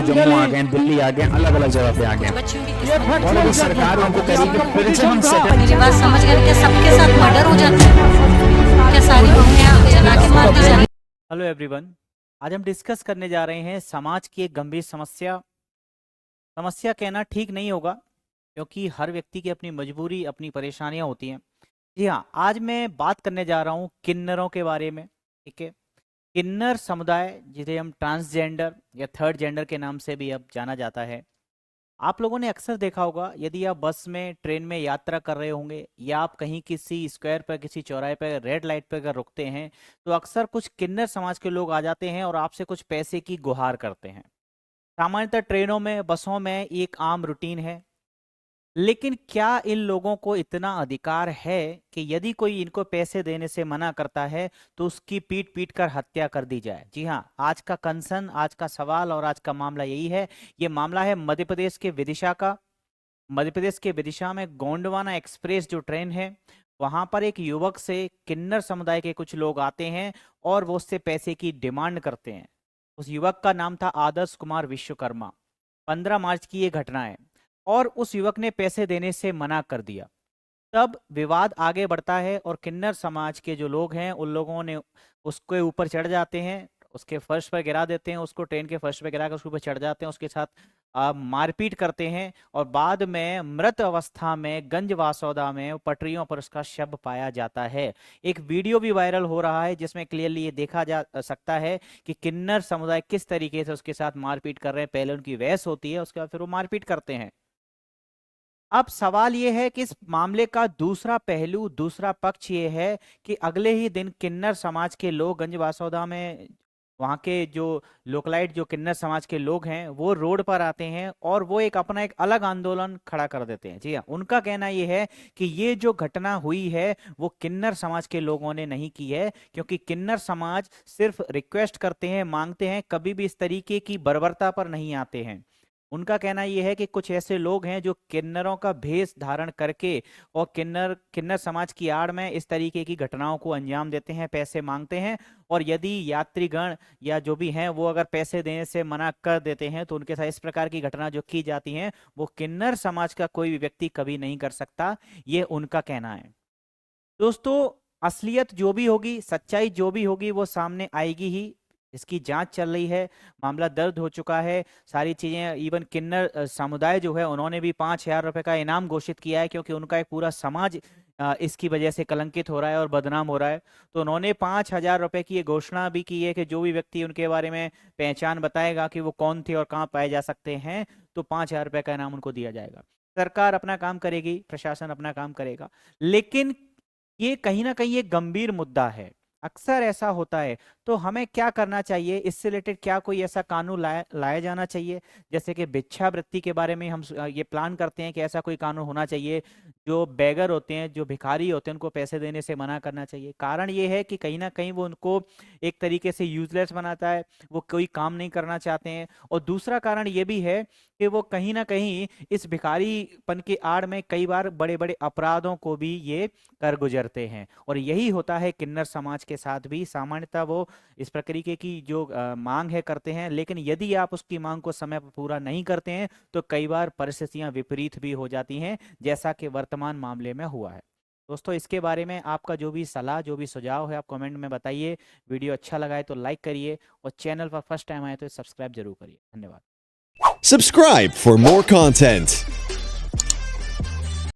जम्मू आ गए, दिल्ली आ गए, अलग अलग जगह पे आ गए, और अभी सरकार उनको करेगी फिर से हम मेरी बात समझ गए? क्या सबके साथ मर्डर हो जाता है? क्या सारी बहुएं जला के मार दी जाती? हेलो एवरीवन, आज हम डिस्कस करने जा रहे हैं समाज की एक गंभीर समस्या। समस्या कहना ठीक नहीं होगा क्योंकि हर व्यक्ति की अपनी मजबूरी, अपनी परेशानियां होती हैं। जी हाँ, आज मैं बात करने जा रहा हूँ किन्नरों के बारे में। ठीक है, किन्नर समुदाय जिसे हम ट्रांसजेंडर या थर्ड जेंडर के नाम से भी अब जाना जाता है। आप लोगों ने अक्सर देखा होगा, यदि आप बस में, ट्रेन में यात्रा कर रहे होंगे या आप कहीं किसी स्क्वायर पर, किसी चौराहे पर रेड लाइट पर अगर रुकते हैं तो अक्सर कुछ किन्नर समाज के लोग आ जाते हैं और आपसे कुछ पैसे की गुहार करते हैं। सामान्यतः ट्रेनों में, बसों में एक आम रूटीन है। लेकिन क्या इन लोगों को इतना अधिकार है कि यदि कोई इनको पैसे देने से मना करता है तो उसकी पीट पीट कर हत्या कर दी जाए? जी हाँ, आज का कंसर्न, आज का सवाल और आज का मामला यही है। ये मामला है मध्य प्रदेश के विदिशा का। मध्य प्रदेश के विदिशा में गोंडवाना एक्सप्रेस जो ट्रेन है, वहां पर एक युवक से किन्नर समुदाय के कुछ लोग आते हैं और वो उससे पैसे की डिमांड करते हैं। उस युवक का नाम था आदर्श कुमार विश्वकर्मा। 15 मार्च की ये घटना है और उस युवक ने पैसे देने से मना कर दिया। तब विवाद आगे बढ़ता है और किन्नर समाज के जो लोग हैं उन लोगों ने उसके ऊपर चढ़ जाते हैं, उसके फर्श पर गिरा देते हैं, उसको ट्रेन के फर्श पर गिरा कर उसके ऊपर चढ़ जाते हैं, उसके साथ मारपीट करते हैं और बाद में मृत अवस्था में गंज वासौदा में पटरियों पर उसका शव पाया जाता है। एक वीडियो भी वायरल हो रहा है जिसमें क्लियरली ये देखा जा सकता है कि किन्नर समुदाय किस तरीके से उसके साथ मारपीट कर रहे हैं। पहले उनकी बहस होती है, उसके बाद फिर वो मारपीट करते हैं। अब सवाल ये है कि इस मामले का दूसरा पहलू, दूसरा पक्ष ये है कि अगले ही दिन किन्नर समाज के लोग गंज वासौदा में, वहाँ के जो लोकलाइट जो किन्नर समाज के लोग हैं वो रोड पर आते हैं और वो अपना एक अलग आंदोलन खड़ा कर देते हैं। जी हाँ, उनका कहना ये है कि ये जो घटना हुई है वो किन्नर समाज के लोगों ने नहीं की है, क्योंकि किन्नर समाज सिर्फ रिक्वेस्ट करते हैं, मांगते हैं, कभी भी इस तरीके की बर्बरता पर नहीं आते हैं। उनका कहना यह है कि कुछ ऐसे लोग हैं जो किन्नरों का भेष धारण करके और किन्नर समाज की आड़ में इस तरीके की घटनाओं को अंजाम देते हैं, पैसे मांगते हैं। और यदि यात्रीगण या जो भी हैं वो अगर पैसे देने से मना कर देते हैं तो उनके साथ इस प्रकार की घटना जो की जाती हैं वो किन्नर समाज का कोई भी व्यक्ति कभी नहीं कर सकता, ये उनका कहना है। दोस्तों, असलियत जो भी होगी, सच्चाई जो भी होगी वो सामने आएगी ही। इसकी जांच चल रही है, मामला दर्ज हो चुका है, सारी चीजें। इवन किन्नर समुदाय जो है उन्होंने भी 5,000 रुपए का इनाम घोषित किया है, क्योंकि उनका एक पूरा समाज इसकी वजह से कलंकित हो रहा है और बदनाम हो रहा है। तो उन्होंने 5,000 रुपए की ये घोषणा भी की है कि जो भी व्यक्ति उनके बारे में पहचान बताएगा कि वो कौन थे और कहाँ पाए जा सकते हैं, तो 5,000 रुपए का इनाम उनको दिया जाएगा। सरकार अपना काम करेगी, प्रशासन अपना काम करेगा, लेकिन ये कहीं ना कहीं एक गंभीर मुद्दा है। अक्सर ऐसा होता है, तो हमें क्या करना चाहिए? इससे रिलेटेड क्या कोई ऐसा कानून लाया जाना चाहिए? जैसे कि भिक्षावृत्ति के बारे में हम ये प्लान करते हैं कि ऐसा कोई कानून होना चाहिए, जो बेगर होते हैं, जो भिखारी होते हैं, उनको पैसे देने से मना करना चाहिए। कारण ये है कि कहीं ना कहीं वो उनको एक तरीके से यूजलेस बनाता है, वो कोई काम नहीं करना चाहते हैं। और दूसरा कारण ये भी है कि वो कहीं ना कहीं इस भिखारीपन के आड़ में कई बार बड़े बड़े अपराधों को भी ये कर गुजरते हैं। और यही होता है किन्नर समाज के साथ भी। सामान्यतः वो इस प्रक्रिया की जो मांग है करते हैं, लेकिन यदि आप उसकी मांग को समय पर पूरा नहीं करते हैं तो कई बार परिस्थितियां विपरीत भी हो जाती हैं, जैसा कि वर्तमान मामले में हुआ है। दोस्तों, इसके बारे में आपका जो भी सलाह, जो भी सुझाव है, आप कमेंट में बताइए। वीडियो अच्छा लगा है तो लाइक करिए और चैनल पर फर्स्ट टाइम आए तो सब्सक्राइब जरूर करिए। धन्यवाद। Subscribe for more content.